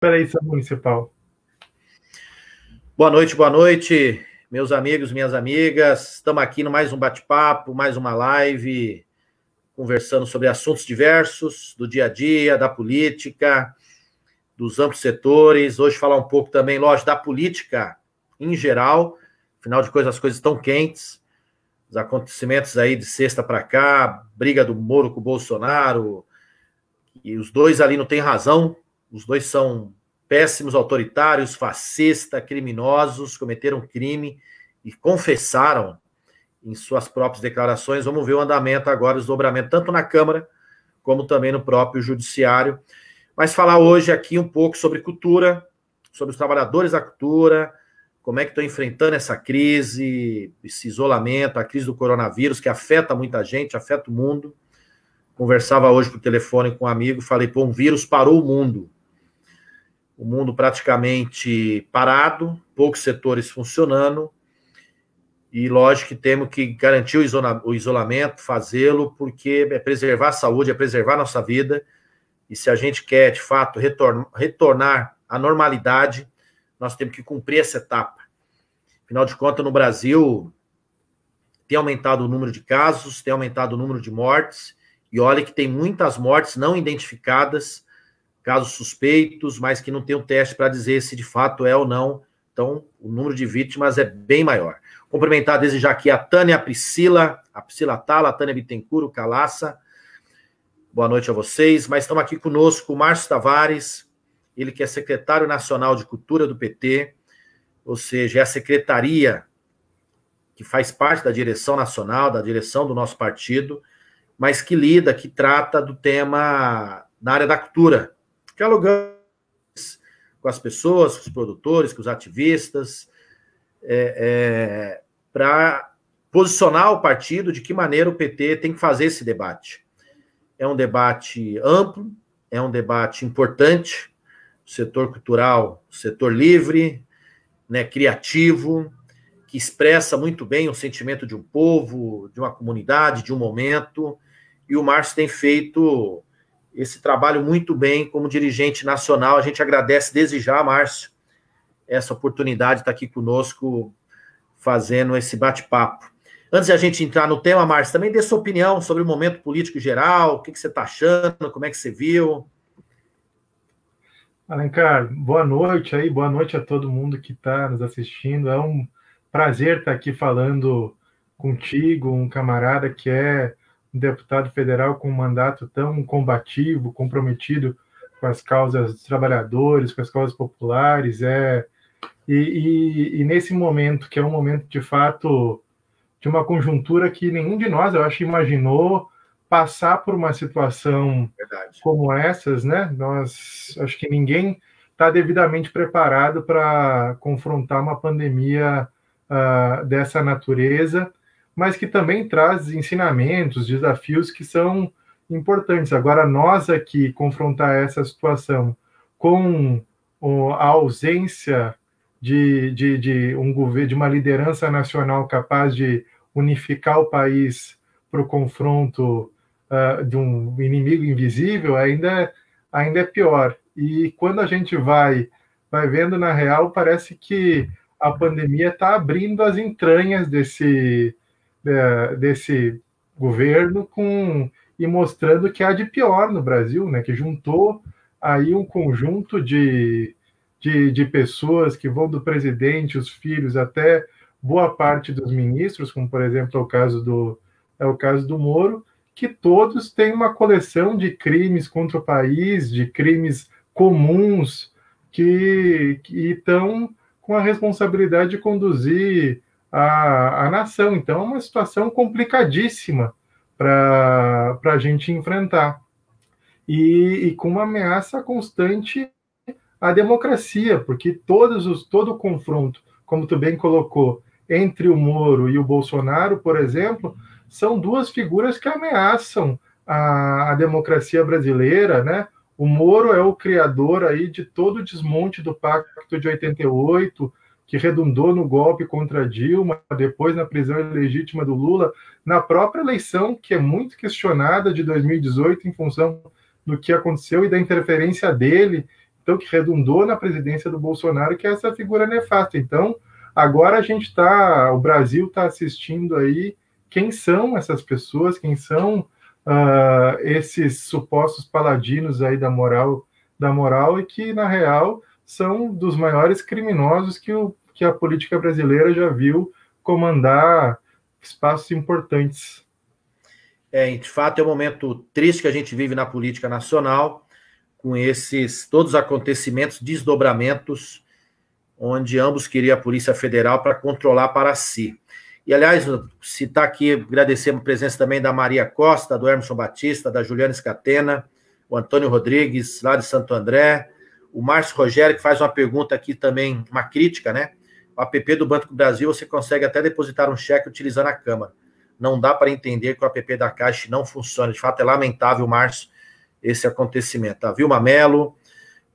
Eleição municipal. Boa noite, meus amigos, minhas amigas. Estamos aqui no mais um bate-papo, mais uma live, conversando sobre assuntos diversos do dia a dia, da política, dos amplos setores. Hoje falar um pouco também, lógico, da política em geral. Afinal de contas, as coisas estão quentes. Os acontecimentos aí de sexta para cá, briga do Moro com o Bolsonaro, e os dois ali não têm razão. Os dois são péssimos, autoritários, fascistas, criminosos, cometeram crime e confessaram em suas próprias declarações. Vamos ver o andamento agora, o desdobramento, tanto na Câmara como também no próprio Judiciário. Mas falar hoje aqui um pouco sobre cultura, sobre os trabalhadores da cultura, como é que estão enfrentando essa crise, esse isolamento, a crise do coronavírus, que afeta muita gente, afeta o mundo. Conversava hoje por telefone com um amigo, falei, pô, um vírus parou o mundo praticamente parado, poucos setores funcionando, e lógico que temos que garantir o isolamento, fazê-lo, porque é preservar a saúde, é preservar a nossa vida, e se a gente quer, de fato, retornar à normalidade, nós temos que cumprir essa etapa. Afinal de contas, no Brasil, tem aumentado o número de casos, tem aumentado o número de mortes, e olha que tem muitas mortes não identificadas, casos suspeitos, mas que não tem um teste para dizer se de fato é ou não. Então, o número de vítimas é bem maior. Cumprimentar desde já aqui a Tânia, a Priscila Tala, a Tânia Bittencourt, o Calaça. Boa noite a vocês. Mas estamos aqui conosco o Márcio Tavares, ele que é secretário nacional de Cultura do PT, ou seja, é a secretaria que faz parte da direção nacional, da direção do nosso partido, mas que lida, que trata do tema na área da cultura, dialogando com as pessoas, com os produtores, com os ativistas, para posicionar o partido de que maneira o PT tem que fazer esse debate. É um debate amplo, é um debate importante, o setor cultural, o setor livre, né, criativo, que expressa muito bem o sentimento de um povo, de uma comunidade, de um momento, e o Márcio tem feito esse trabalho muito bem como dirigente nacional. A gente agradece desde já, Márcio, essa oportunidade de estar aqui conosco fazendo esse bate-papo. Antes de a gente entrar no tema, Márcio, também dê sua opinião sobre o momento político geral, o que você está achando, como é que você viu. Alencar, boa noite aí, boa noite a todo mundo que está nos assistindo. É um prazer estar aqui falando contigo, um camarada que é um deputado federal com um mandato tão combativo, comprometido com as causas dos trabalhadores, com as causas populares. E nesse momento, que é um momento de fato de uma conjuntura que nenhum de nós, eu acho, imaginou passar por uma situação Verdade. como essas, né? Nós, acho que ninguém está devidamente preparado para confrontar uma pandemia dessa natureza, mas que também traz ensinamentos, desafios que são importantes. Agora, nós aqui confrontar essa situação com a ausência de um governo, de uma liderança nacional capaz de unificar o país para o confronto de um inimigo invisível, ainda é pior. E quando a gente vai vendo na real, parece que a pandemia está abrindo as entranhas desse governo e mostrando que há de pior no Brasil, né? Que juntou aí um conjunto de pessoas que vão do presidente, os filhos, até boa parte dos ministros, como por exemplo é o caso do Moro, que todos têm uma coleção de crimes contra o país, de crimes comuns que estão com a responsabilidade de conduzir a nação. Então, é uma situação complicadíssima para a gente enfrentar. E com uma ameaça constante à democracia, porque todo o confronto, como tu bem colocou, entre o Moro e o Bolsonaro, por exemplo, são duas figuras que ameaçam a democracia brasileira, né? O Moro é o criador aí de todo o desmonte do Pacto de 88, que redundou no golpe contra Dilma, depois na prisão ilegítima do Lula, na própria eleição, que é muito questionada, de 2018, em função do que aconteceu e da interferência dele. então que redundou na presidência do Bolsonaro, que é essa figura nefasta. Então, agora o Brasil está assistindo aí quem são essas pessoas, quem são esses supostos paladinos aí da moral, e que, na real, são dos maiores criminosos que a política brasileira já viu comandar espaços importantes. De fato, é um momento triste que a gente vive na política nacional, com todos os acontecimentos, desdobramentos, onde ambos queriam a Polícia Federal para controlar para si. E, aliás, citar aqui, agradecer a presença também da Maria Costa, do Emerson Batista, da Juliana Scatena, o Antônio Rodrigues, lá de Santo André, o Márcio Rogério, que faz uma pergunta aqui também, uma crítica, né? O app do Banco do Brasil, você consegue até depositar um cheque utilizando a Câmara. Não dá para entender que o app da Caixa não funciona. De fato, é lamentável, Márcio, esse acontecimento. A Vilma Mello,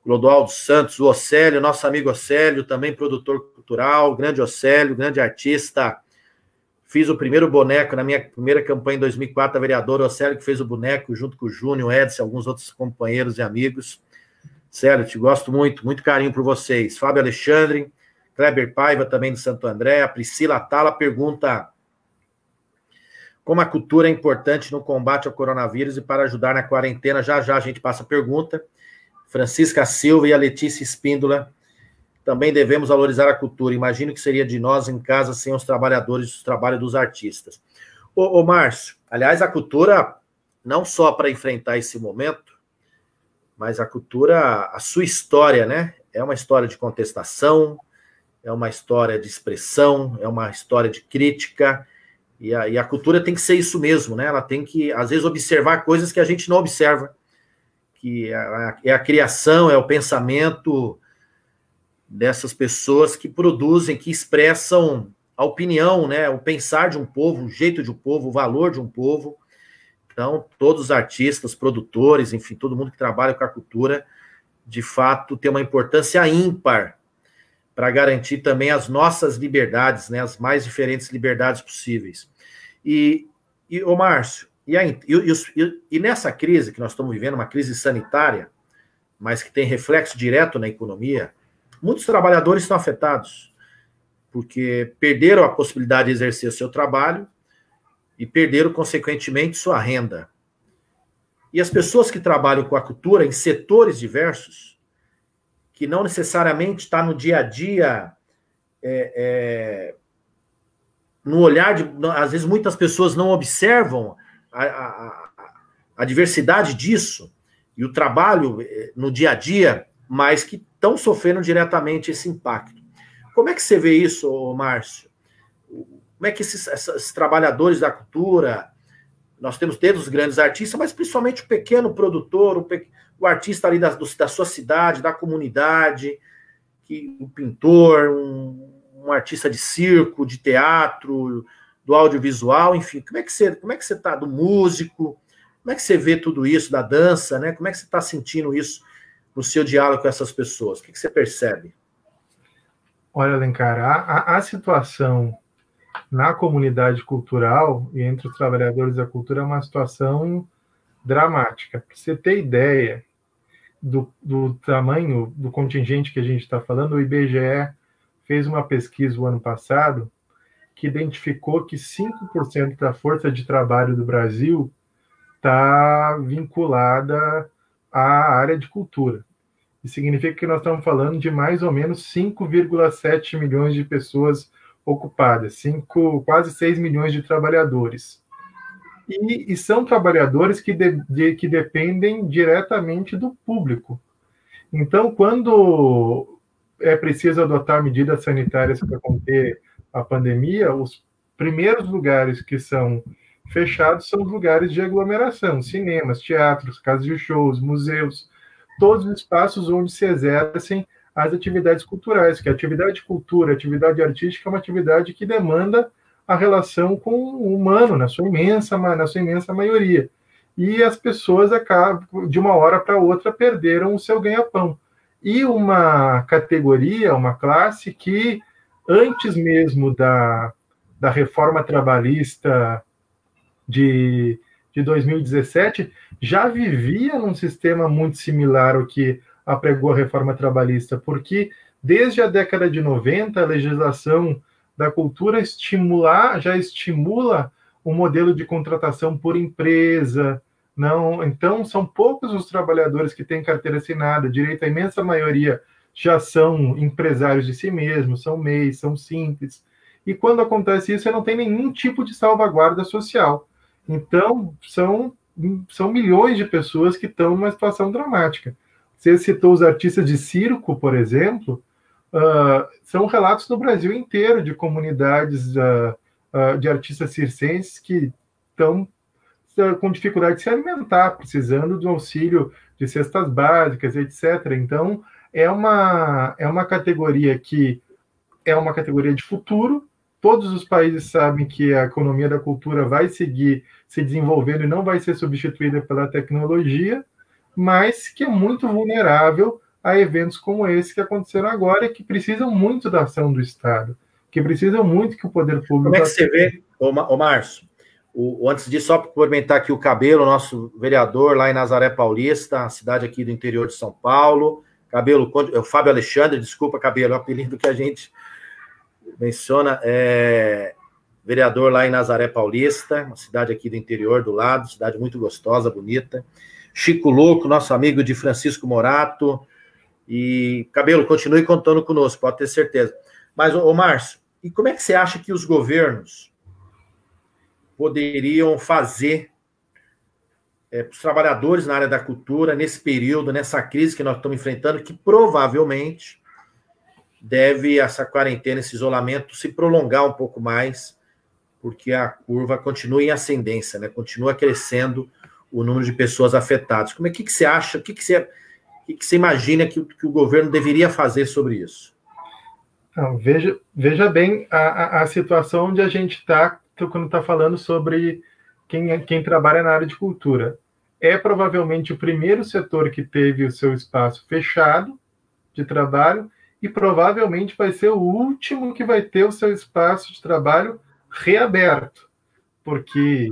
Clodoaldo Santos, o Océlio, nosso amigo Océlio, também produtor cultural, grande Océlio, grande artista. Fiz o primeiro boneco na minha primeira campanha em 2004, a vereadora Océlio, que fez o boneco junto com o Júnior, Edson, alguns outros companheiros e amigos. Célio, te gosto muito, muito carinho por vocês. Fábio Alexandre, Kleber Paiva, também de Santo André. A Priscila Atala pergunta como a cultura é importante no combate ao coronavírus e para ajudar na quarentena. Já já a gente passa a pergunta. Francisca Silva e a Letícia Espíndola. Também devemos valorizar a cultura. Imagino que seria de nós em casa sem os trabalhadores, o trabalho dos artistas. Ô Márcio, aliás, a cultura, não só para enfrentar esse momento, mas a cultura, a sua história, né? É uma história de contestação, é uma história de expressão, é uma história de crítica, e a cultura tem que ser isso mesmo, né? Ela tem que, às vezes, observar coisas que a gente não observa, que é a criação, é o pensamento dessas pessoas que produzem, que expressam a opinião, né? O pensar de um povo, o jeito de um povo, o valor de um povo. Então, todos os artistas, produtores, enfim, todo mundo que trabalha com a cultura, de fato, tem uma importância ímpar para garantir também as nossas liberdades, né, as mais diferentes liberdades possíveis. Ô Márcio, e nessa crise que nós estamos vivendo, uma crise sanitária, mas que tem reflexo direto na economia, muitos trabalhadores estão afetados, porque perderam a possibilidade de exercer o seu trabalho e perderam, consequentemente, sua renda. E as pessoas que trabalham com a cultura em setores diversos, que não necessariamente está no dia a dia, no olhar de... Às vezes, muitas pessoas não observam a diversidade disso, e o trabalho no dia a dia, mas que estão sofrendo diretamente esse impacto. Como é que você vê isso, Márcio? Como é que esses trabalhadores da cultura, nós temos desde os grandes artistas, mas principalmente o pequeno produtor, o artista ali da sua cidade, da comunidade, o pintor, um artista de circo, de teatro, do audiovisual, enfim, como é que você está, do músico, como é que você vê tudo isso, da dança, né? Como é que você está sentindo isso no seu diálogo com essas pessoas? O que você percebe? Olha, Alencar, a situação na comunidade cultural e entre os trabalhadores da cultura é uma situação dramática. Para você ter ideia do tamanho do contingente que a gente está falando, o IBGE fez uma pesquisa o ano passado que identificou que 5% da força de trabalho do Brasil está vinculada à área de cultura. Isso significa que nós estamos falando de mais ou menos 5,7 milhões de pessoas ocupadas, quase 6 milhões de trabalhadores. E são trabalhadores que dependem diretamente do público. Então, quando é preciso adotar medidas sanitárias para conter a pandemia, os primeiros lugares que são fechados são os lugares de aglomeração, cinemas, teatros, casas de shows, museus, todos os espaços onde se exercem as atividades culturais, que a atividade de cultura, a atividade artística é uma atividade que demanda a relação com o humano, na sua imensa maioria. E as pessoas acabam, de uma hora para outra, perderam o seu ganha-pão. E uma categoria, uma classe que, antes mesmo da reforma trabalhista de 2017, já vivia num sistema muito similar ao que apregou a reforma trabalhista, porque desde a década de 90, a legislação da cultura já estimula o modelo de contratação por empresa. Não, então, são poucos os trabalhadores que têm carteira assinada, direito, a imensa maioria já são empresários de si mesmos, são MEIs, são simples. E quando acontece isso, você não tem nenhum tipo de salvaguarda social. Então, são milhões de pessoas que estão numa situação dramática. Você citou os artistas de circo, por exemplo, são relatos no Brasil inteiro de comunidades de artistas circenses que estão com dificuldade de se alimentar, precisando de um auxílio de cestas básicas, etc. Então, é uma categoria que é uma categoria de futuro. Todos os países sabem que a economia da cultura vai seguir se desenvolvendo e não vai ser substituída pela tecnologia, mas que é muito vulnerável a eventos como esse que aconteceram agora e que precisam muito da ação do Estado, que precisam muito que o poder público... Como é que você vê, ô Márcio, antes disso, só para cumprimentar aqui o Cabelo, nosso vereador lá em Nazaré Paulista, a cidade aqui do interior de São Paulo. Cabelo, o Fábio Alexandre, desculpa, Cabelo, é o apelido que a gente menciona, vereador lá em Nazaré Paulista, uma cidade aqui do interior do lado, cidade muito gostosa, bonita. Chico Louco, nosso amigo de Francisco Morato. E, Cabelo, continue contando conosco, pode ter certeza. Mas, ô Márcio, e como é que você acha que os governos poderiam fazer para os trabalhadores na área da cultura, nesse período, nessa crise que nós estamos enfrentando, que provavelmente deve essa quarentena, esse isolamento, se prolongar um pouco mais, porque a curva continua em ascendência, né? Continua crescendo o número de pessoas afetadas. Como é que você acha, o que você imagina que o governo deveria fazer sobre isso? Não, veja bem a situação onde a gente está quando está falando sobre quem trabalha na área de cultura. É provavelmente o primeiro setor que teve o seu espaço fechado de trabalho e provavelmente vai ser o último que vai ter o seu espaço de trabalho reaberto, porque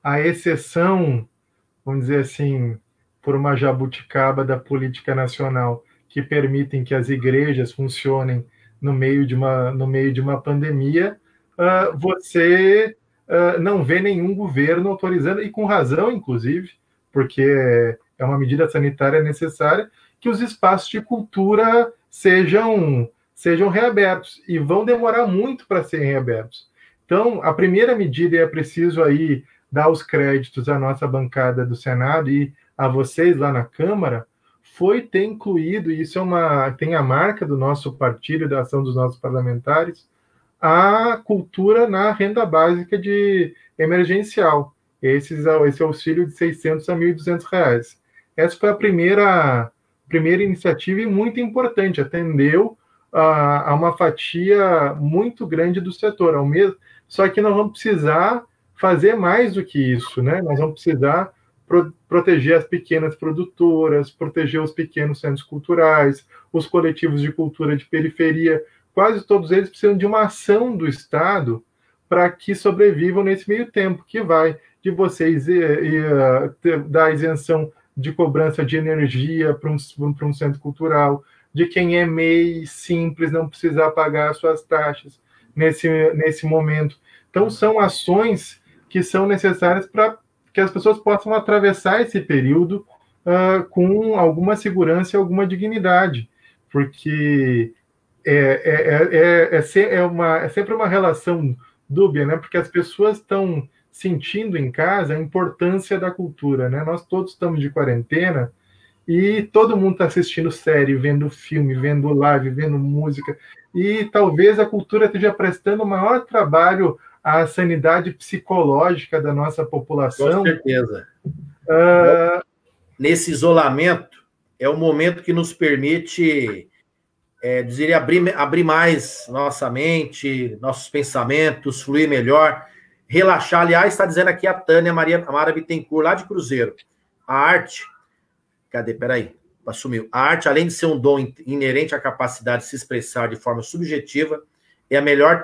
a exceção, vamos dizer assim, por uma jabuticaba da política nacional que permitem que as igrejas funcionem no meio de uma pandemia, você não vê nenhum governo autorizando, e com razão, inclusive, porque é uma medida sanitária necessária, que os espaços de cultura sejam reabertos, e vão demorar muito para serem reabertos. Então, a primeira medida, e é preciso aí dar os créditos à nossa bancada do Senado e a vocês lá na Câmara, foi ter incluído, e isso tem a marca do nosso partido e da ação dos nossos parlamentares, a cultura na renda básica emergencial, esse auxílio de R$600 a R$1.200. Essa foi a primeira iniciativa e muito importante, atendeu a uma fatia muito grande do setor. Só que nós vamos precisar fazer mais do que isso, né? Nós vamos precisar proteger as pequenas produtoras, proteger os pequenos centros culturais, os coletivos de cultura de periferia. Quase todos eles precisam de uma ação do Estado para que sobrevivam nesse meio tempo, que vai de vocês dar isenção de cobrança de energia para um centro cultural, de quem é MEI simples não precisar pagar as suas taxas nesse momento. Então, são ações que são necessárias para que as pessoas possam atravessar esse período com alguma segurança e alguma dignidade, porque é sempre uma relação dúbia, né? Porque as pessoas estão sentindo em casa a importância da cultura, né? Nós todos estamos de quarentena e todo mundo está assistindo série, vendo filme, vendo live, vendo música, e talvez a cultura esteja prestando o maior trabalho à sanidade psicológica da nossa população. Com certeza. Nesse isolamento, é o momento que nos permite abrir mais nossa mente, nossos pensamentos, fluir melhor, relaxar. Aliás, está dizendo aqui a Tânia Mara Bittencourt, lá de Cruzeiro. A arte... Cadê? Peraí. Assumiu. A arte, além de ser um dom inerente à capacidade de se expressar de forma subjetiva, é a melhor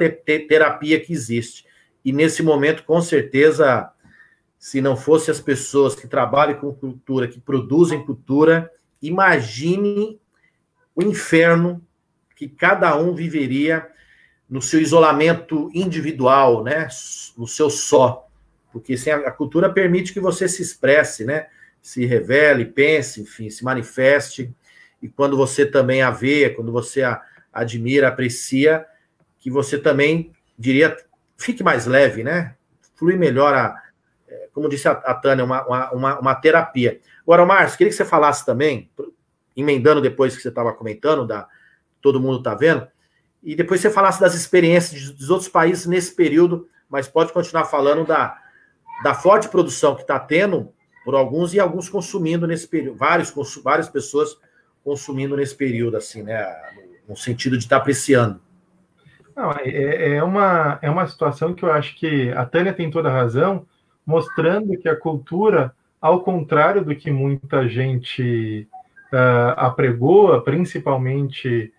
terapia que existe. E nesse momento, com certeza, se não fosse as pessoas que trabalham com cultura, que produzem cultura, imagine o inferno que cada um viveria no seu isolamento individual, né? No seu só. Porque assim, a cultura permite que você se expresse, né? Se revele, pense, enfim, se manifeste. E quando você também a vê, quando você a admira, aprecia, que você também, diria, fique mais leve, né? Flui melhor, como disse a Tânia, uma terapia. Agora, Márcio, queria que você falasse também, emendando depois que você estava comentando, todo mundo está vendo, e depois você falasse das experiências dos outros países nesse período, mas pode continuar falando da forte produção que está tendo por alguns e alguns consumindo nesse período, várias pessoas consumindo nesse período, assim, né? No sentido de estar apreciando. Não, é uma situação que eu acho que a Tânia tem toda a razão, mostrando que a cultura, ao contrário do que muita gente apregoa, principalmente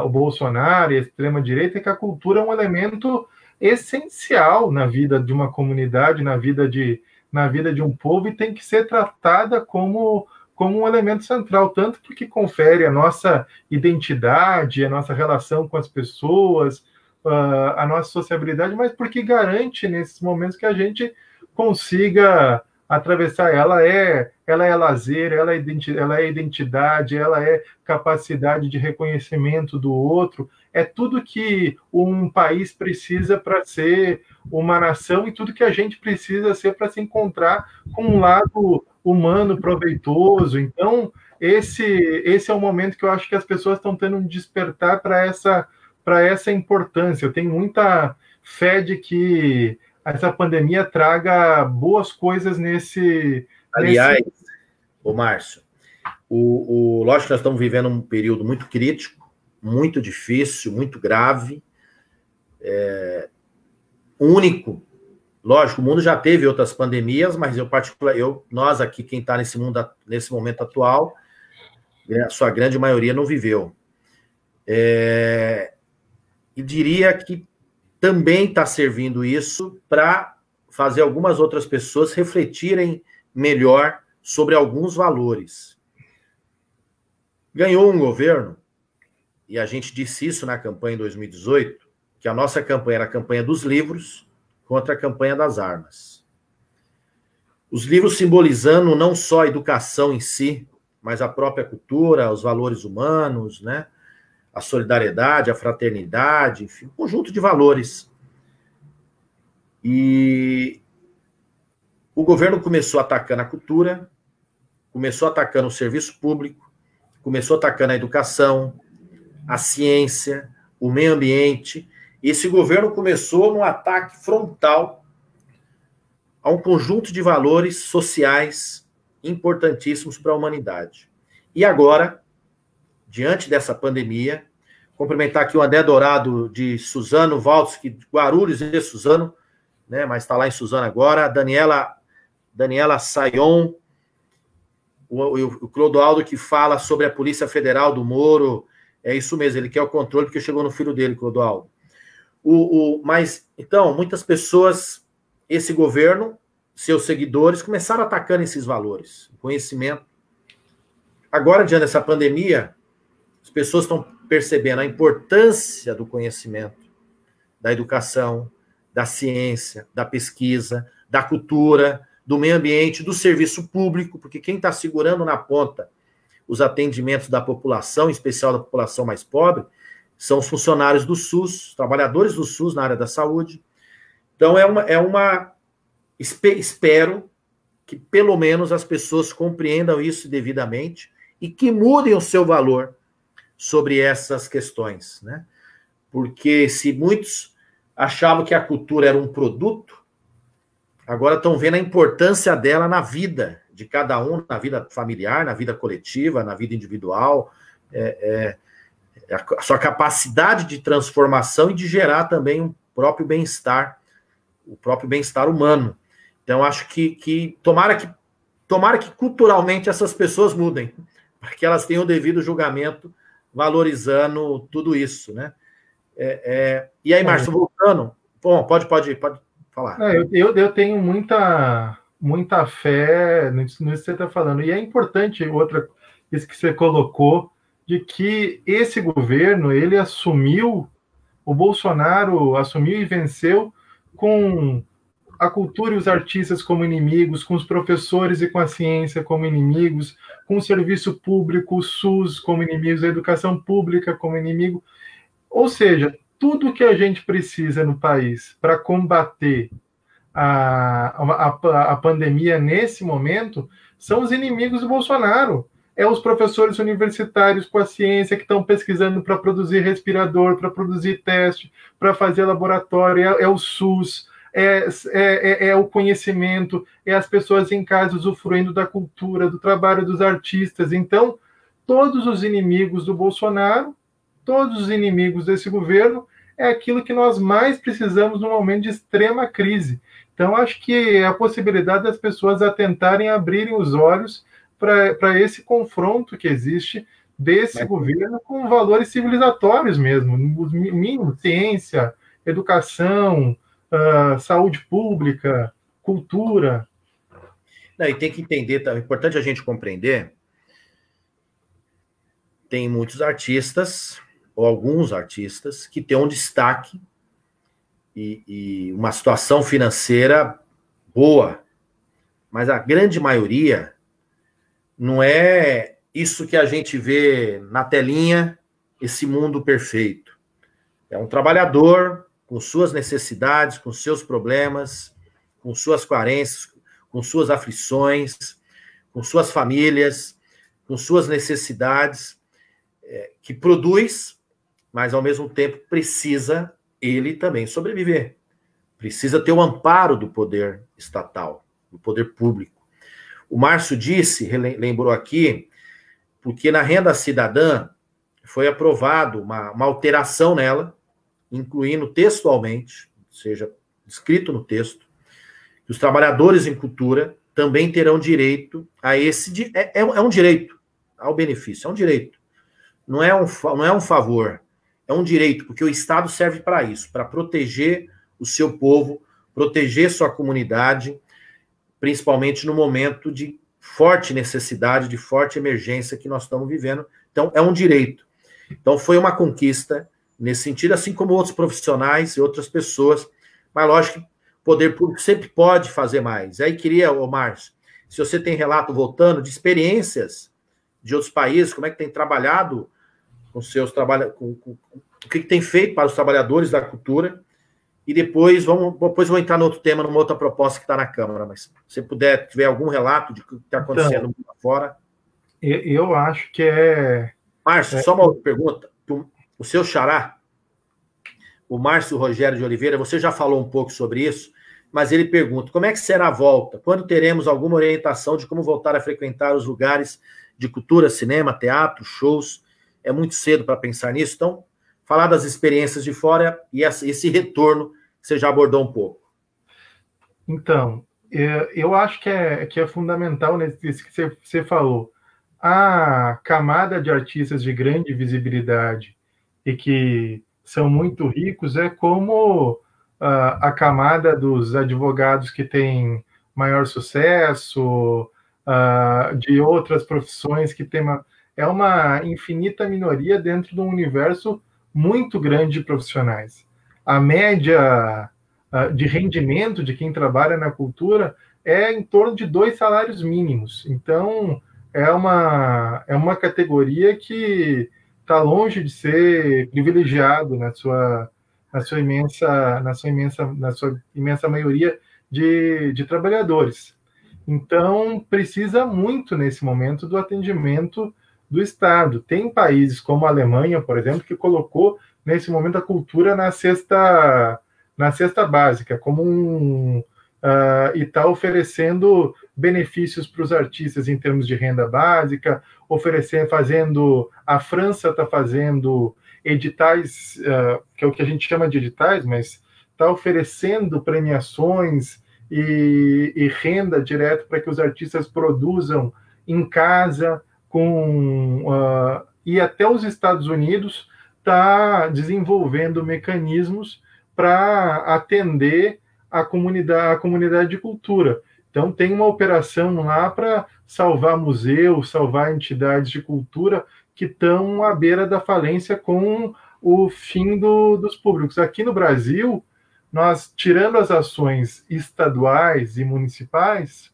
o Bolsonaro e a extrema-direita, é que a cultura é um elemento essencial na vida de uma comunidade, na vida de um povo, e tem que ser tratada como um elemento central, tanto porque confere a nossa identidade, a nossa relação com as pessoas, a nossa sociabilidade, mas porque garante nesses momentos que a gente consiga atravessar. Ela é lazer, ela é identidade, ela é capacidade de reconhecimento do outro, é tudo que um país precisa para ser uma nação e tudo que a gente precisa ser para se encontrar com um lado humano, proveitoso. Então, esse é o momento que eu acho que as pessoas estão tendo um despertar para essa importância. Eu tenho muita fé de que essa pandemia traga boas coisas nesse. Aliás, ô Márcio, lógico que nós estamos vivendo um período muito crítico, muito difícil, muito grave, único. Lógico, o mundo já teve outras pandemias, mas nós aqui, quem está nesse momento atual, a sua grande maioria não viveu. E diria que também está servindo isso para fazer algumas outras pessoas refletirem melhor sobre alguns valores. Ganhou um governo, e a gente disse isso na campanha em 2018, que a nossa campanha era a campanha dos livros contra a campanha das armas. Os livros simbolizando não só a educação em si, mas a própria cultura, os valores humanos, né? A solidariedade, a fraternidade, enfim, um conjunto de valores. E o governo começou atacando a cultura, começou atacando o serviço público, começou atacando a educação, a ciência, o meio ambiente. Esse governo começou num ataque frontal a um conjunto de valores sociais importantíssimos para a humanidade. E agora, diante dessa pandemia, cumprimentar aqui o André Dourado de Suzano, Valdsky, Guarulhos e Suzano, né, mas está lá em Suzano agora, a Daniela Sayon, o Clodoaldo que fala sobre a Polícia Federal do Moro, é isso mesmo, ele quer o controle porque chegou no filho dele, Clodoaldo. Mas, então, muitas pessoas, esse governo, seus seguidores, começaram atacando esses valores, conhecimento. Agora, diante dessa pandemia, as pessoas estão percebendo a importância do conhecimento, da educação, da ciência, da pesquisa, da cultura, do meio ambiente, do serviço público, porque quem está segurando na ponta os atendimentos da população, em especial da população mais pobre, são os funcionários do SUS, trabalhadores do SUS na área da saúde. Então, espero que pelo menos as pessoas compreendam isso devidamente e que mudem o seu valor sobre essas questões, né? Porque se muitos achavam que a cultura era um produto, agora estão vendo a importância dela na vida de cada um, na vida familiar, na vida coletiva, na vida individual, a sua capacidade de transformação e de gerar também o próprio bem-estar humano. Então, acho que tomara que culturalmente essas pessoas mudem, para que elas tenham o devido julgamento, valorizando tudo isso, né? E aí, Márcio, voltando, bom, pode falar. Eu tenho muita fé nisso que você está falando. E é importante, outra isso que você colocou, de que esse governo, ele assumiu, o Bolsonaro assumiu e venceu com a cultura e os artistas como inimigos, com os professores e com a ciência como inimigos, com o serviço público, o SUS como inimigos, a educação pública como inimigo. Ou seja, tudo que a gente precisa no país para combater a pandemia nesse momento são os inimigos do Bolsonaro. É os professores universitários com a ciência que estão pesquisando para produzir respirador, para produzir teste, para fazer laboratório, é o SUS, é o conhecimento, é as pessoas em casa usufruindo da cultura, do trabalho dos artistas. Então, todos os inimigos do Bolsonaro, todos os inimigos desse governo, é aquilo que nós mais precisamos num momento de extrema crise. Então, acho que a possibilidade das pessoas atentarem abrirem os olhos para esse confronto que existe desse governo com valores civilizatórios mesmo, os mínimos, ciência, educação, saúde pública, cultura. Não, e tem que entender, é importante a gente compreender, tem muitos artistas, ou alguns artistas, que têm um destaque e uma situação financeira boa, mas a grande maioria não é isso que a gente vê na telinha, esse mundo perfeito. É um trabalhador com suas necessidades, com seus problemas, com suas carências, com suas aflições, com suas famílias, com suas necessidades, que produz, mas ao mesmo tempo precisa ele também sobreviver. Precisa ter o amparo do poder estatal, do poder público. O Márcio disse, lembrou aqui, porque na renda cidadã foi aprovado uma alteração nela, incluindo textualmente, ou seja, escrito no texto, que os trabalhadores em cultura também terão direito a esse... É um direito ao benefício, é um direito. Não é um favor, é um direito, porque o Estado serve para isso, para proteger o seu povo, proteger sua comunidade, principalmente no momento de forte necessidade, de forte emergência que nós estamos vivendo. Então, é um direito. Então, foi uma conquista nesse sentido, assim como outros profissionais e outras pessoas, mas lógico que o poder público sempre pode fazer mais. Aí queria, Márcio, se você tem relato, voltando, de experiências de outros países, como é que tem trabalhado com seus trabalhos, o que tem feito para os trabalhadores da cultura, e depois vou entrar no outro tema, numa outra proposta que está na Câmara, mas se você puder, tiver algum relato de o que está acontecendo lá fora. Eu acho que é... Márcio, só uma outra pergunta. O seu xará, o Márcio Rogério de Oliveira, você já falou um pouco sobre isso, mas ele pergunta, como é que será a volta? Quando teremos alguma orientação de como voltar a frequentar os lugares de cultura, cinema, teatro, shows? É muito cedo para pensar nisso, então, falar das experiências de fora e esse retorno que você já abordou um pouco. Então, eu acho que é fundamental nisso que você falou. A camada de artistas de grande visibilidade e que são muito ricos é como a camada dos advogados que têm maior sucesso, de outras profissões que têm é uma infinita minoria dentro de um universo muito grande de profissionais. A média de rendimento de quem trabalha na cultura é em torno de 2 salários mínimos. Então, é uma categoria que está longe de ser privilegiado na sua imensa maioria de trabalhadores. Então, precisa muito, nesse momento, do atendimento do Estado. Tem países como a Alemanha, por exemplo, que colocou, nesse momento, a cultura na cesta básica, como e está oferecendo benefícios para os artistas em termos de renda básica, a França está fazendo editais, que é o que a gente chama de editais, mas está oferecendo premiações e renda direto para que os artistas produzam em casa, e até os Estados Unidos está desenvolvendo mecanismos para atender a comunidade de cultura. Então, tem uma operação lá para salvar museus, salvar entidades de cultura que estão à beira da falência com o fim dos públicos. Aqui no Brasil, nós, tirando as ações estaduais e municipais,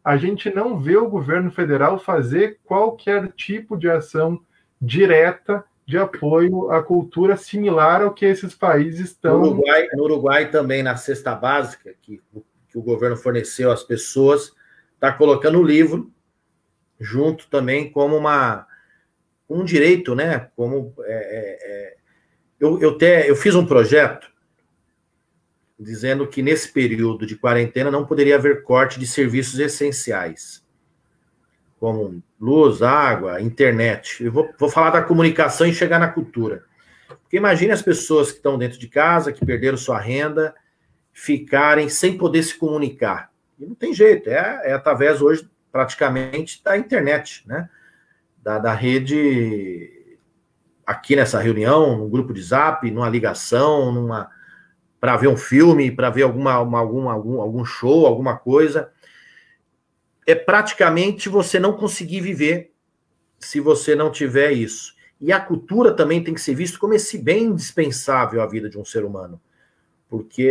a gente não vê o governo federal fazer qualquer tipo de ação direta de apoio à cultura similar ao que esses países estão... No Uruguai também, na cesta básica, que o governo forneceu às pessoas, está colocando o livro junto também como um direito, né? Como eu fiz um projeto dizendo que nesse período de quarentena não poderia haver corte de serviços essenciais, como luz, água, internet. Eu vou falar da comunicação e chegar na cultura. Porque imagine as pessoas que estão dentro de casa, que perderam sua renda, ficarem sem poder se comunicar. E não tem jeito, é através hoje, praticamente, da internet, né? Da rede, aqui nessa reunião, no grupo de Zap, numa ligação, para ver um filme, para ver algum show, alguma coisa. É praticamente você não conseguir viver se você não tiver isso. E a cultura também tem que ser vista como esse bem indispensável à vida de um ser humano. Porque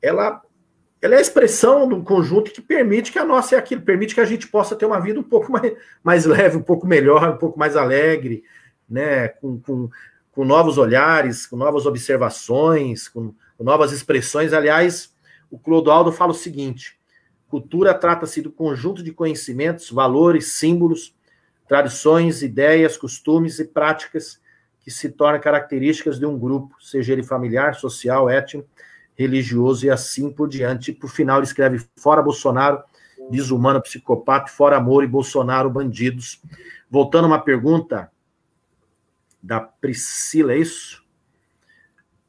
ela é a expressão de um conjunto que permite que a nossa é aquilo, permite que a gente possa ter uma vida um pouco mais leve, um pouco melhor, um pouco mais alegre, né? Com novos olhares, com novas observações, com novas expressões. Aliás, o Clodoaldo fala o seguinte: cultura trata-se do conjunto de conhecimentos, valores, símbolos, tradições, ideias, costumes e práticas que se tornam características de um grupo, seja ele familiar, social, étnico, religioso e assim por diante. E, por final, ele escreve: fora Bolsonaro, desumano, psicopata, fora amor e Bolsonaro, bandidos. Voltando a uma pergunta da Priscila, é isso?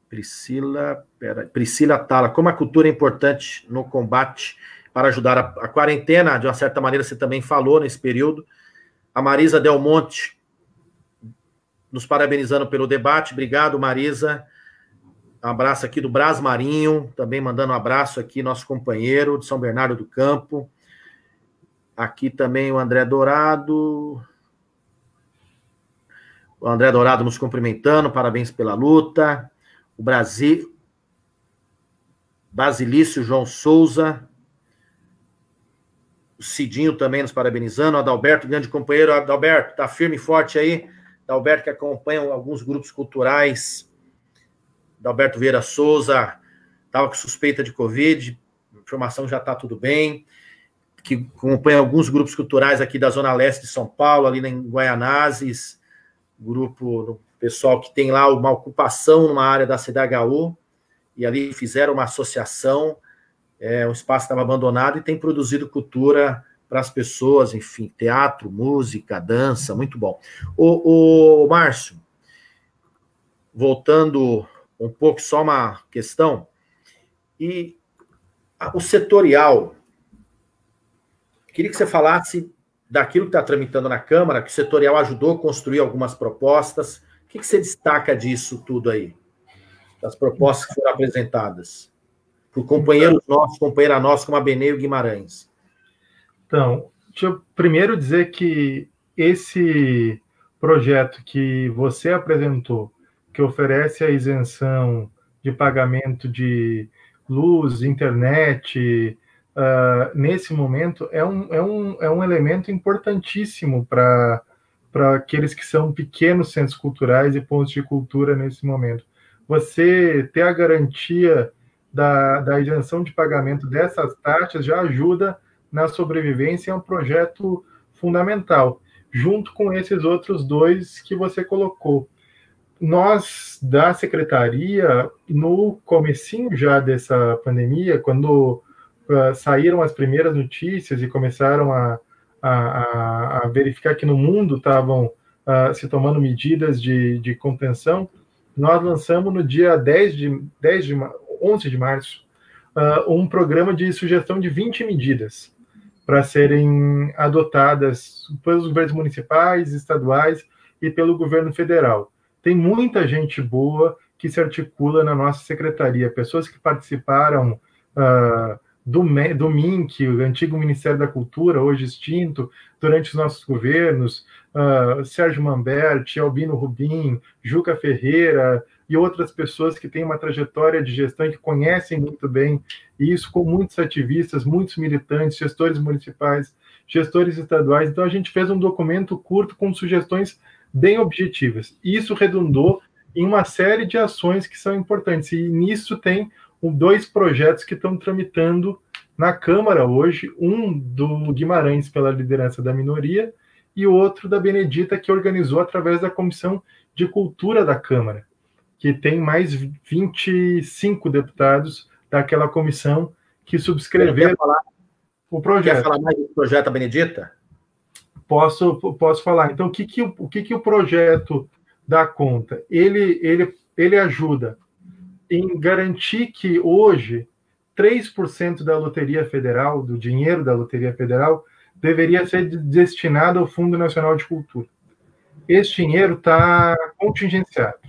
Priscila Tala. Como a cultura é importante no combate para ajudar a quarentena, de uma certa maneira você também falou nesse período. A Marisa Del Monte nos parabenizando pelo debate. Obrigado, Marisa. Um abraço aqui do Brás Marinho, também mandando um abraço aqui, nosso companheiro de São Bernardo do Campo. Aqui também o André Dourado. O André Dourado nos cumprimentando, parabéns pela luta. O Basilício João Souza. O Cidinho também nos parabenizando. O Adalberto, grande companheiro. Adalberto, tá firme e forte aí. Adalberto que acompanha alguns grupos culturais. Adalberto Vieira Souza estava com suspeita de Covid, informação já está tudo bem, que acompanha alguns grupos culturais aqui da Zona Leste de São Paulo, ali em Guaianazes, grupo, pessoal que tem lá uma ocupação numa área da CDHU, e ali fizeram uma associação, o espaço estava abandonado e tem produzido cultura para as pessoas, enfim, teatro, música, dança, muito bom. O Márcio, voltando um pouco, só uma questão, e o setorial, queria que você falasse daquilo que está tramitando na Câmara, que o setorial ajudou a construir algumas propostas. O que você destaca disso tudo aí? Das propostas que foram apresentadas por companheiros nossos, companheira nossa, como a Benê Guimarães. Então, deixa eu primeiro dizer que esse projeto que você apresentou, que oferece a isenção de pagamento de luz, internet, nesse momento, é um elemento importantíssimo para aqueles que são pequenos centros culturais e pontos de cultura nesse momento. Você ter a garantia da isenção de pagamento dessas taxas já ajuda na sobrevivência, é um projeto fundamental, junto com esses outros dois que você colocou. Nós, da Secretaria, no comecinho já dessa pandemia, quando saíram as primeiras notícias e começaram a verificar que no mundo estavam se tomando medidas de contenção, nós lançamos no dia 11 de março um programa de sugestão de 20 medidas para serem adotadas pelos governos municipais, estaduais e pelo governo federal. Tem muita gente boa que se articula na nossa secretaria, pessoas que participaram do MINC, o antigo Ministério da Cultura, hoje extinto, durante os nossos governos, Sérgio Manberti, Albino Rubim, Juca Ferreira e outras pessoas que têm uma trajetória de gestão e que conhecem muito bem isso, com muitos ativistas, muitos militantes, gestores municipais, gestores estaduais. Então, a gente fez um documento curto com sugestões bem objetivas. E isso redundou em uma série de ações que são importantes. E nisso tem dois projetos que estão tramitando na Câmara hoje, um do Guimarães pela liderança da minoria e outro da Benedita, que organizou através da Comissão de Cultura da Câmara, que tem mais 25 deputados daquela comissão que subscreveram o projeto. Quer falar mais do projeto da Benedita? Posso falar. Então, o que o projeto dá conta? Ele ajuda em garantir que hoje 3% da Loteria Federal, do dinheiro da Loteria Federal, deveria ser destinado ao Fundo Nacional de Cultura. Esse dinheiro está contingenciado.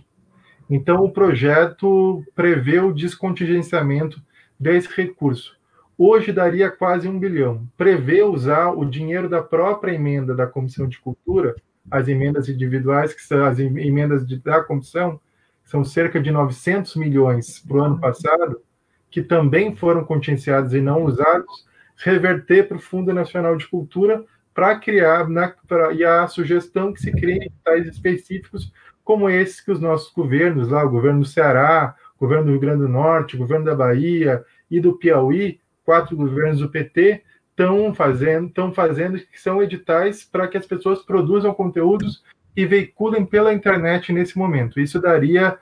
Então, o projeto prevê o descontingenciamento desse recurso. Hoje daria quase 1 bilhão. Prevê usar o dinheiro da própria emenda da Comissão de Cultura, as emendas individuais, que são as emendas da comissão, são cerca de 900 milhões para o ano passado, que também foram contingenciados e não usados, reverter para o Fundo Nacional de Cultura para criar, e a sugestão que se criem editais específicos como esses que os nossos governos, lá, o governo do Ceará, o governo do Rio Grande do Norte, o governo da Bahia e do Piauí, 4 governos do PT, estão fazendo, que são editais para que as pessoas produzam conteúdos e veiculem pela internet nesse momento. Isso daria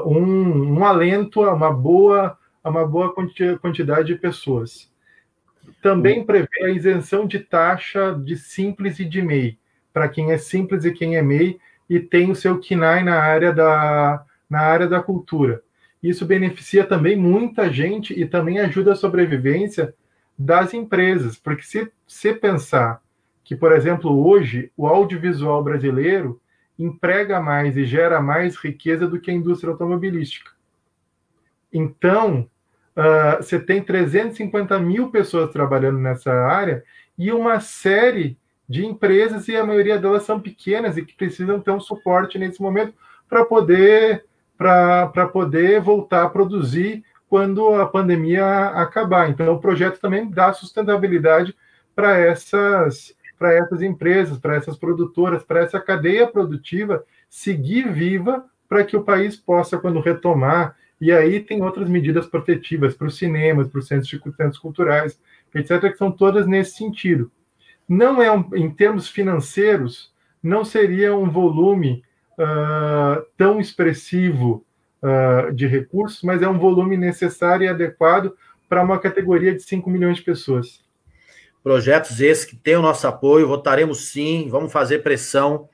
um alento a uma boa quantidade de pessoas. Também prevê a isenção de taxa de Simples e de MEI, para quem é Simples e quem é MEI, e tem o seu KNAI na área da cultura. Isso beneficia também muita gente e também ajuda a sobrevivência das empresas, porque se pensar que, por exemplo, hoje o audiovisual brasileiro emprega mais e gera mais riqueza do que a indústria automobilística. Então, você tem 350 mil pessoas trabalhando nessa área e uma série de empresas, e a maioria delas são pequenas e que precisam ter um suporte nesse momento para poder voltar a produzir quando a pandemia acabar. Então, o projeto também dá sustentabilidade para essas empresas, para essas produtoras, para essa cadeia produtiva seguir viva, para que o país possa, quando retomar, e aí tem outras medidas protetivas para os cinemas, para os centros culturais, etc., que são todas nesse sentido. Não é, em termos financeiros, não seria um volume tão expressivo de recursos, mas é um volume necessário e adequado para uma categoria de 5 milhões de pessoas. Projetos esses que têm o nosso apoio, votaremos sim, vamos fazer pressão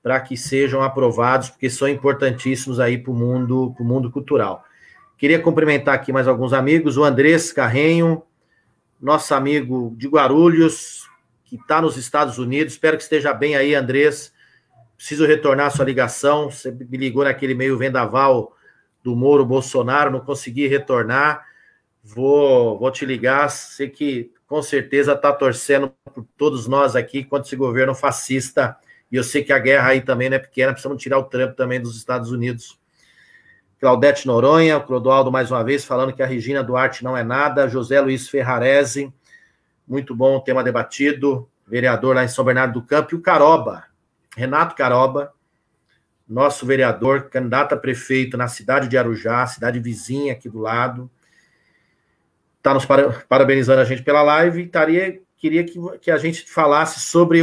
para que sejam aprovados, porque são importantíssimos aí para o mundo cultural. Queria cumprimentar aqui mais alguns amigos, o Andrés Carrenho, nosso amigo de Guarulhos, que está nos Estados Unidos, espero que esteja bem aí, Andrés. Preciso retornar a sua ligação, você me ligou naquele meio vendaval do Moro Bolsonaro, não consegui retornar, vou te ligar, sei que com certeza está torcendo por todos nós aqui contra esse governo fascista, e eu sei que a guerra aí também não é pequena, precisamos tirar o Trump também dos Estados Unidos. Claudete Noronha, o Clodoaldo mais uma vez, falando que a Regina Duarte não é nada, José Luiz Ferrarese, muito bom o tema debatido, vereador lá em São Bernardo do Campo, e o Caroba, Renato Caroba, nosso vereador, candidato a prefeito na cidade de Arujá, cidade vizinha aqui do lado, está nos parabenizando a gente pela live, queria que a gente falasse sobre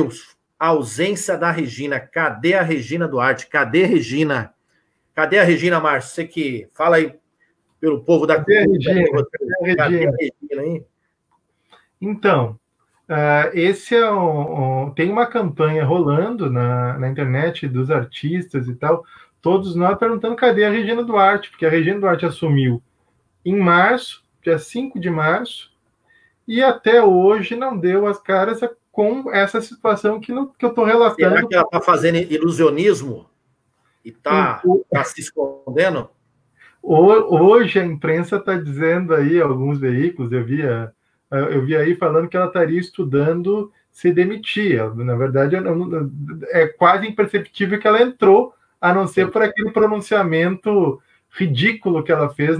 a ausência da Regina. Cadê a Regina Duarte? Cadê a Regina? Cadê a Regina, Márcio? Você que fala aí pelo povo da cultura. Cadê a Regina, hein? Então, tem uma campanha rolando na internet dos artistas e tal, todos nós perguntando cadê a Regina Duarte, porque a Regina Duarte assumiu em março, dia 5 de março, e até hoje não deu as caras com essa situação que eu estou relatando. Será que ela está fazendo ilusionismo e está se escondendo? Hoje a imprensa está dizendo aí, alguns veículos, eu vi aí falando que ela estaria estudando se demitir. Na verdade, é quase imperceptível que ela entrou, a não ser por aquele pronunciamento ridículo que ela fez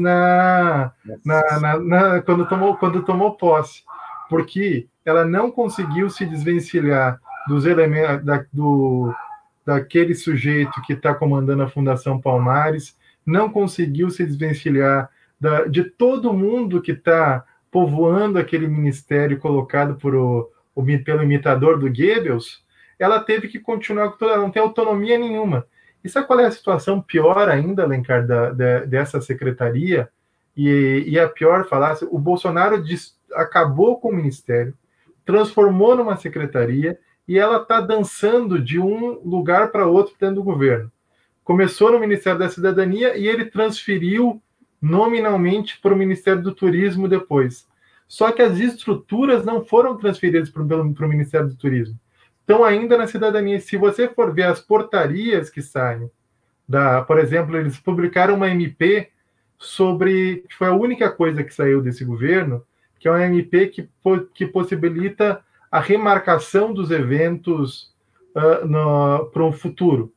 quando tomou posse. Porque ela não conseguiu se desvencilhar dos elementos daquele sujeito que está comandando a Fundação Palmares, não conseguiu se desvencilhar de todo mundo que está povoando aquele ministério colocado pelo imitador do Goebbels. Ela teve que continuar, ela não tem autonomia nenhuma. E sabe qual é a situação pior ainda, Alencar, dessa secretaria? E a pior falácia, o Bolsonaro acabou com o ministério, transformou numa secretaria, e ela está dançando de um lugar para outro dentro do governo. Começou no Ministério da Cidadania e ele transferiu nominalmente para o Ministério do Turismo depois. Só que as estruturas não foram transferidas para o Ministério do Turismo. Estão ainda na cidadania. Se você for ver as portarias que saem, por exemplo, eles publicaram uma MP que foi a única coisa que saiu desse governo, que é uma MP que possibilita a remarcação dos eventos para o futuro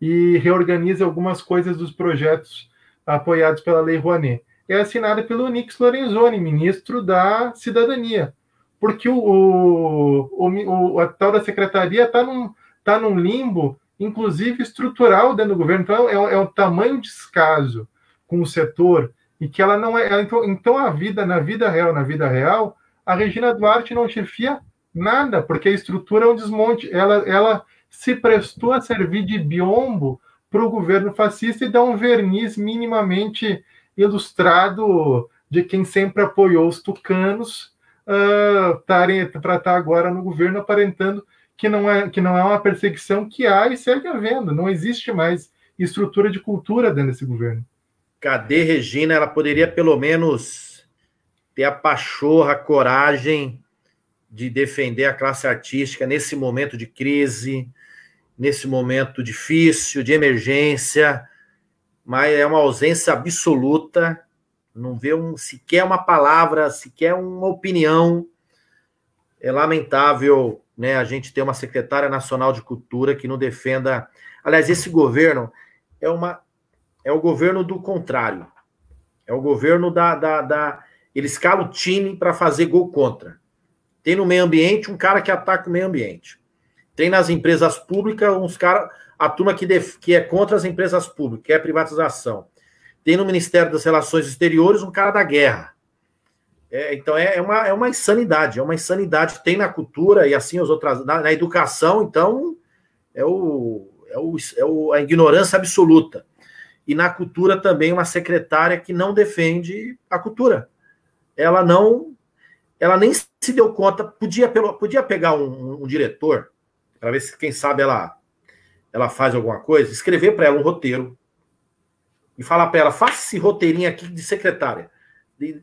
e reorganiza algumas coisas dos projetos apoiados pela Lei Rouanet. É assinada pelo Onyx Lorenzoni, ministro da Cidadania, porque a tal da secretaria está num limbo, inclusive estrutural dentro do governo. Então, é o tamanho descaso com o setor, e que ela não é. Então, na vida real, a Regina Duarte não chefia nada, porque a estrutura é um desmonte. Ela se prestou a servir de biombo para o governo fascista e dar um verniz minimamente ilustrado de quem sempre apoiou os tucanos para estar agora no governo, aparentando que não é uma perseguição que há e segue havendo. Não existe mais estrutura de cultura dentro desse governo. Cadê Regina? Ela poderia pelo menos ter a pachorra, a coragem de defender a classe artística nesse momento de crise, nesse momento difícil, de emergência, mas é uma ausência absoluta, não vê sequer uma palavra, sequer uma opinião. É lamentável, né, a gente ter uma secretária nacional de cultura que não defenda. Aliás, esse governo é o governo do contrário. É o governo ele escala o time para fazer gol contra. Tem no meio ambiente um cara que ataca o meio ambiente. Tem nas empresas públicas a turma que é contra as empresas públicas, que é privatização. Tem no Ministério das Relações Exteriores um cara da guerra. Então é uma insanidade, Tem na cultura e assim as outras. Na educação, então, a ignorância absoluta. E na cultura também uma secretária que não defende a cultura. Ela nem se deu conta, podia pegar um diretor, para ver se, quem sabe, ela faz alguma coisa, escrever para ela um roteiro e falar para ela, faça esse roteirinho aqui de secretária,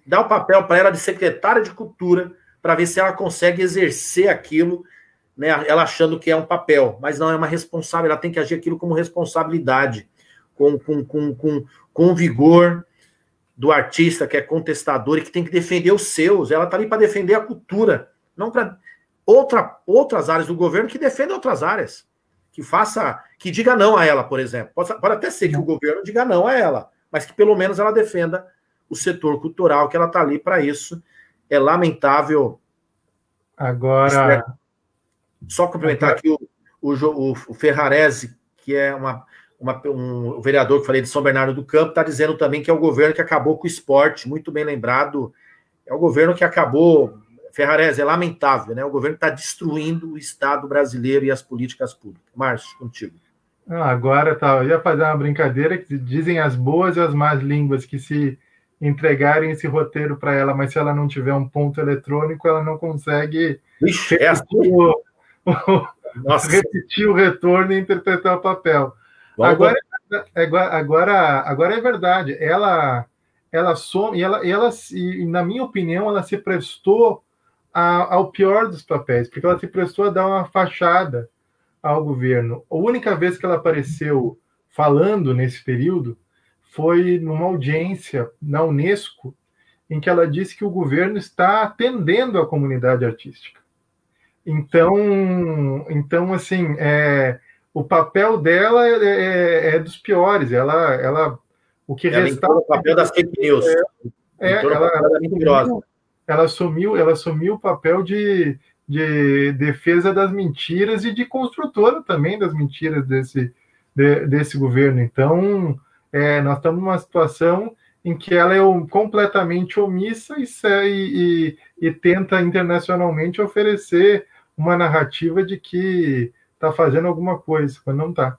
dá o papel para ela de secretária de cultura, para ver se ela consegue exercer aquilo, né, ela achando que é um papel, mas não é uma responsabilidade, ela tem que agir aquilo como responsabilidade, com vigor do artista que é contestador e que tem que defender os seus. Ela está ali para defender a cultura, não para outras áreas do governo que defendem outras áreas. Que diga não a ela, por exemplo. Pode até ser que o governo diga não a ela, mas que pelo menos ela defenda o setor cultural, que ela está ali para isso. É lamentável. Agora. Só complementar aqui o Ferrarese, que é um vereador que falei de São Bernardo do Campo, está dizendo também que é o governo que acabou com o esporte, muito bem lembrado. É o governo que acabou. Ferrarese, é lamentável, né? O governo está destruindo o Estado brasileiro e as políticas públicas. Márcio, contigo. Agora eu ia fazer uma brincadeira que dizem as boas e as más línguas que se entregarem esse roteiro para ela, mas se ela não tiver um ponto eletrônico, ela não consegue repetir o retorno e interpretar o papel. Agora é verdade. Ela some e na minha opinião, ela se prestou ao pior dos papéis, porque ela se prestou a dar uma fachada ao governo. A única vez que ela apareceu falando nesse período foi numa audiência na Unesco, em que ela disse que o governo está atendendo a comunidade artística. Então assim, o papel dela é dos piores. O que Ela restava. entrou no papel das fake news. Entrou no papel da mentirosa. Ela assumiu o papel de defesa das mentiras e de construtora também das mentiras desse governo. Então, nós estamos numa situação em que ela é completamente omissa e tenta internacionalmente oferecer uma narrativa de que está fazendo alguma coisa, quando não está.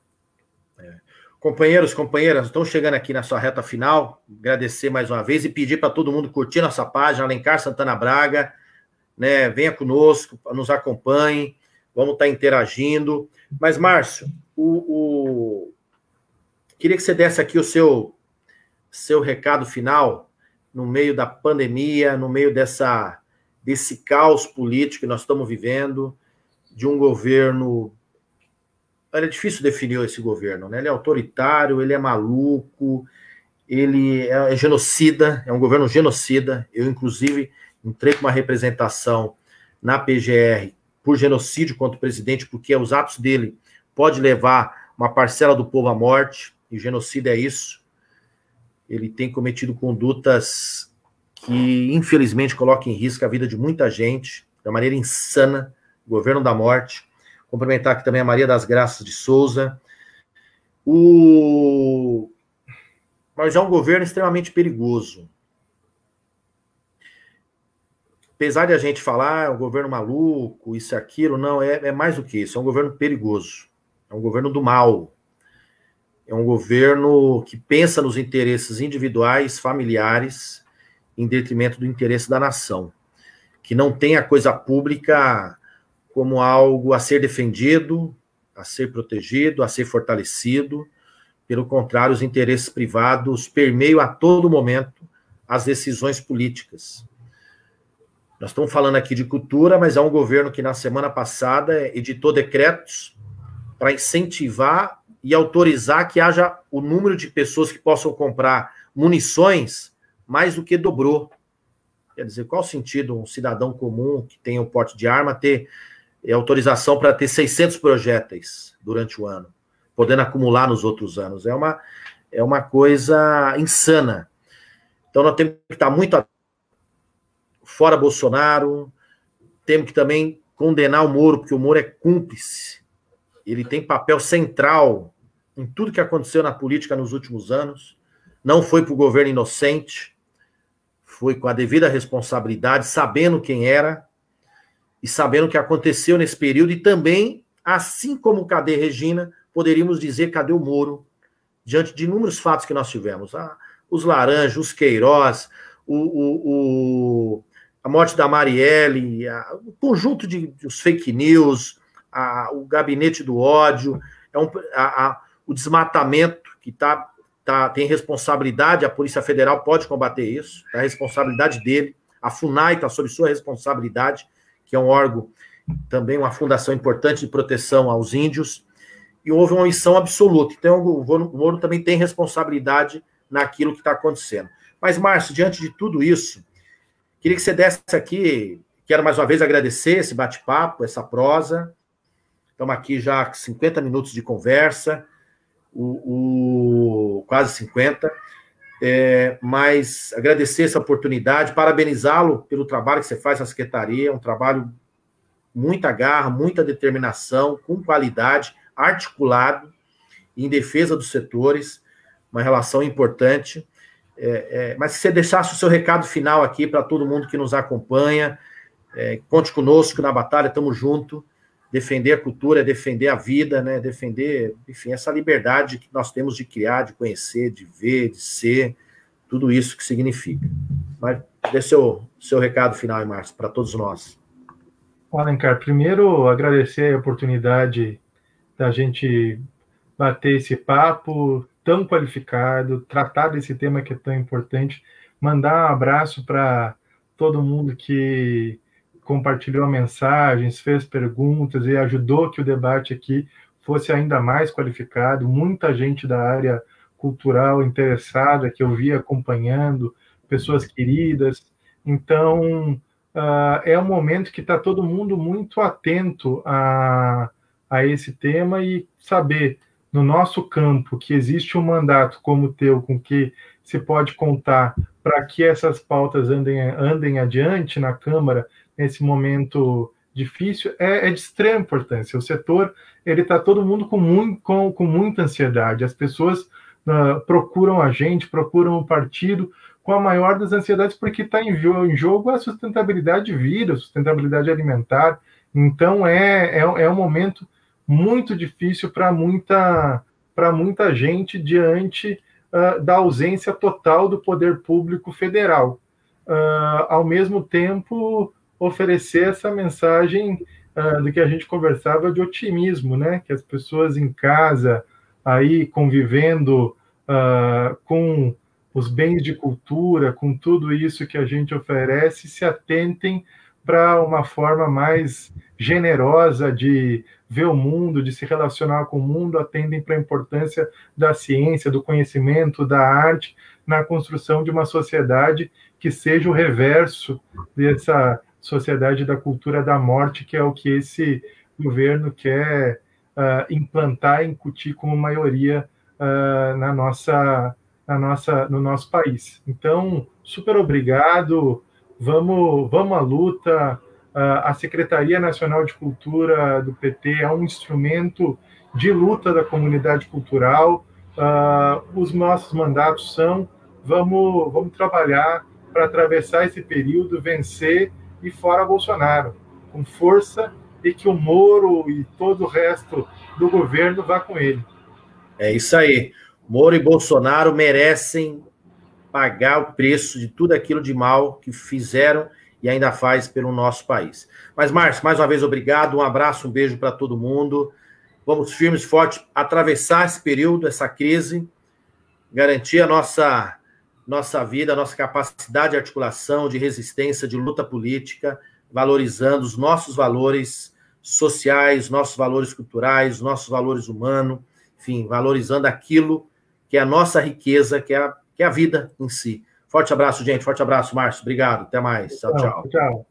Companheiros, companheiras, estão chegando aqui na sua reta final. Agradecer mais uma vez e pedir para todo mundo curtir nossa página, Alencar Santana Braga, né? Venha conosco, nos acompanhe, vamos estar interagindo. Mas, Márcio, queria que você desse aqui o seu recado final no meio da pandemia, no meio desse caos político que nós estamos vivendo, de um governo. É difícil definir esse governo, né? Ele é autoritário, ele é maluco, ele é genocida, é um governo genocida. Eu, inclusive, entrei com uma representação na PGR por genocídio contra o presidente, porque os atos dele podem levar uma parcela do povo à morte, e genocídio é isso. Ele tem cometido condutas que, infelizmente, colocam em risco a vida de muita gente, de uma maneira insana, governo da morte. Cumprimentar aqui também a Maria das Graças de Souza. Mas é um governo extremamente perigoso. Apesar de a gente falar, é um governo maluco, isso e aquilo, não, é mais do que isso, é um governo perigoso. É um governo do mal. É um governo que pensa nos interesses individuais, familiares, em detrimento do interesse da nação. Que não tem a coisa pública como algo a ser defendido, a ser protegido, a ser fortalecido. Pelo contrário, os interesses privados permeiam a todo momento as decisões políticas. Nós estamos falando aqui de cultura, mas é um governo que na semana passada editou decretos para incentivar e autorizar que haja o número de pessoas que possam comprar munições mais do que dobrou. Quer dizer, qual o sentido um cidadão comum que tem o porte de arma ter autorização para ter 600 projéteis durante o ano, podendo acumular nos outros anos? É uma coisa insana. Então nós temos que estar muito fora Bolsonaro, temos que também condenar o Moro, porque o Moro é cúmplice. Ele tem papel central em tudo que aconteceu na política nos últimos anos. Não foi para o governo inocente, foi com a devida responsabilidade, sabendo quem era, e sabendo o que aconteceu nesse período, e também, assim como cadê Regina, poderíamos dizer cadê o Moro, diante de inúmeros fatos que nós tivemos. Os Laranjas, os Queiroz, a morte da Marielle, o conjunto de os fake news, o gabinete do ódio, o desmatamento que tem responsabilidade, a Polícia Federal pode combater isso, é a responsabilidade dele, a FUNAI está sob sua responsabilidade, que é um órgão, também uma fundação importante de proteção aos índios, e houve uma omissão absoluta. Então, o Moro também tem responsabilidade naquilo que está acontecendo. Mas, Márcio, diante de tudo isso, queria que você desse aqui, quero mais uma vez agradecer esse bate-papo, essa prosa. Estamos aqui já com 50 minutos de conversa, quase 50. Mas agradecer essa oportunidade, parabenizá-lo pelo trabalho que você faz na Secretaria, é um trabalho muita garra, muita determinação, com qualidade, articulado, em defesa dos setores, uma relação importante. Mas se você deixasse o seu recado final aqui para todo mundo que nos acompanha, conte conosco na batalha, estamos juntos, defender a cultura, defender a vida, né? Defender, enfim, essa liberdade que nós temos de criar, de conhecer, de ver, de ser, tudo isso que significa. Mas dê seu recado final, Márcio, para todos nós. Alencar, primeiro agradecer a oportunidade da gente bater esse papo tão qualificado, tratar desse tema que é tão importante, mandar um abraço para todo mundo que compartilhou mensagens, fez perguntas e ajudou que o debate aqui fosse ainda mais qualificado. Muita gente da área cultural interessada, que eu vi acompanhando, pessoas queridas. Então, é um momento que está todo mundo muito atento a esse tema e saber, no nosso campo, que existe um mandato como o teu, com que se pode contar para que essas pautas andem adiante na Câmara, nesse momento difícil, é de extrema importância. O setor, ele está todo mundo com muita ansiedade. As pessoas procuram a gente, procuram o partido, com a maior das ansiedades, porque está em jogo a sustentabilidade de vida, a sustentabilidade alimentar. Então, é um momento muito difícil para muita gente diante da ausência total do poder público federal. Ao mesmo tempo, oferecer essa mensagem do que a gente conversava de otimismo, né? Que as pessoas em casa, aí convivendo com os bens de cultura, com tudo isso que a gente oferece, se atentem para uma forma mais generosa de ver o mundo, de se relacionar com o mundo, atendem para a importância da ciência, do conhecimento, da arte, na construção de uma sociedade que seja o reverso dessa sociedade da cultura da morte, que é o que esse governo quer implantar e incutir como maioria no nosso país. Então, super obrigado, vamos à luta. A Secretaria Nacional de Cultura do PT é um instrumento de luta da comunidade cultural. Os nossos mandatos são: vamos trabalhar para atravessar esse período, vencer e fora Bolsonaro, com força, e que o Moro e todo o resto do governo vá com ele. É isso aí. Moro e Bolsonaro merecem pagar o preço de tudo aquilo de mal que fizeram e ainda faz pelo nosso país. Mas, Márcio, mais uma vez, obrigado, um abraço, um beijo para todo mundo. Vamos firmes, fortes, atravessar esse período, essa crise, garantir a nossa vida, a nossa capacidade de articulação, de resistência, de luta política, valorizando os nossos valores sociais, nossos valores culturais, nossos valores humanos, enfim, valorizando aquilo que é a nossa riqueza, que é a vida em si. Forte abraço, gente. Forte abraço, Márcio. Obrigado. Até mais. Tchau, tchau. Tchau.